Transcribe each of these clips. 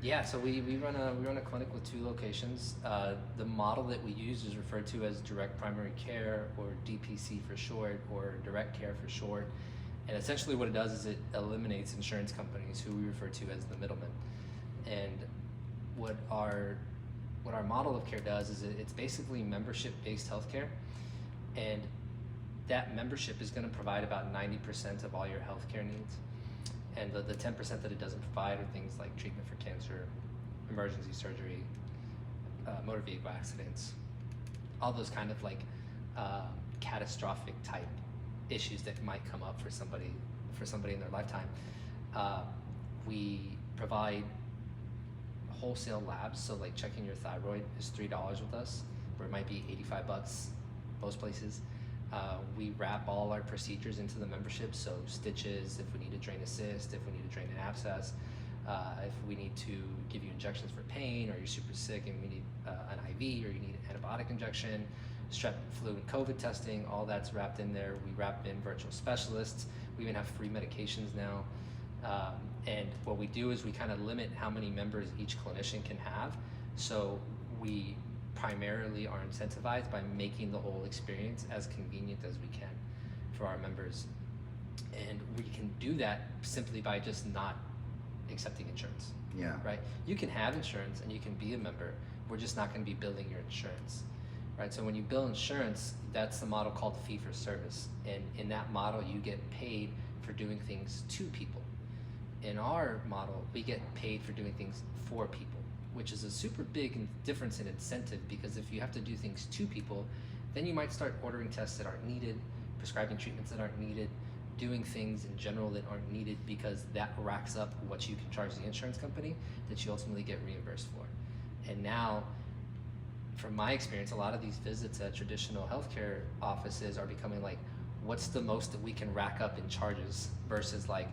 Yeah, so we run a clinic with 2 locations. The model that we use is referred to as direct primary care, or DPC for short, or direct care for short. And essentially what it does is it eliminates insurance companies, who we refer to as the middlemen. And what our what our model of care does is it's basically membership-based healthcare, and that membership is going to provide about 90% of all your healthcare needs. And the 10% that it doesn't provide are things like treatment for cancer, emergency surgery, motor vehicle accidents, all those kind of like catastrophic type issues that might come up for somebody in their lifetime. We provide wholesale labs, so like checking your thyroid is $3 with us, where it might be $85 most places. We wrap all our procedures into the membership, so stitches, if we need to drain a cyst, if we need to drain an abscess, if we need to give you injections for pain, or you're super sick and we need an IV, or you need an antibiotic injection, strep, flu, and COVID testing, all that's wrapped in there. We wrap in virtual specialists. We even have free medications now. And what we do is we kind of limit how many members each clinician can have. So we primarily are incentivized by making the whole experience as convenient as we can for our members. And we can do that simply by just not accepting insurance. Yeah. Right? You can have insurance and you can be a member. We're just not going to be billing your insurance. Right? So when you bill insurance, that's the model called fee for service. And in that model, you get paid for doing things to people. In our model, we get paid for doing things for people, which is a super big difference in incentive, because if you have to do things to people, then you might start ordering tests that aren't needed, prescribing treatments that aren't needed, doing things in general that aren't needed, because that racks up what you can charge the insurance company that you ultimately get reimbursed for. And now, from my experience, a lot of these visits at traditional healthcare offices are becoming like, what's the most that we can rack up in charges versus like,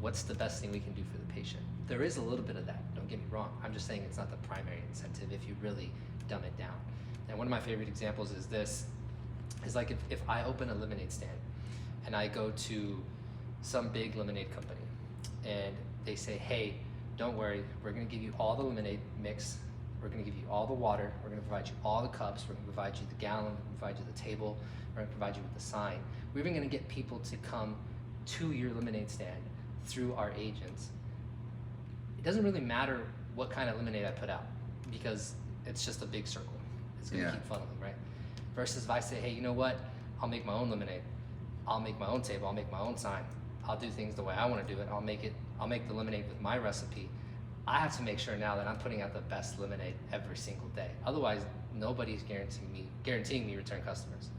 what's the best thing we can do for the patient? There is a little bit of that, don't get me wrong. I'm just saying it's not the primary incentive if you really dumb it down. And one of my favorite examples is this, is like if I open a lemonade stand and I go to some big lemonade company and they say, hey, don't worry, we're gonna give you all the lemonade mix, we're gonna give you all the water, we're gonna provide you all the cups, we're gonna provide you the gallon, we're gonna provide you the table, we're gonna provide you with the sign. We're even gonna get people to come to your lemonade stand through our agents. It doesn't really matter what kind of lemonade I put out, because it's just a big circle. It's gonna keep funneling, right? Versus if I say, hey, you know what? I'll make my own lemonade. I'll make my own table, I'll make my own sign. I'll do things the way I wanna do it. I'll make the lemonade with my recipe. I have to make sure now that I'm putting out the best lemonade every single day. Otherwise, nobody's guaranteeing me return customers.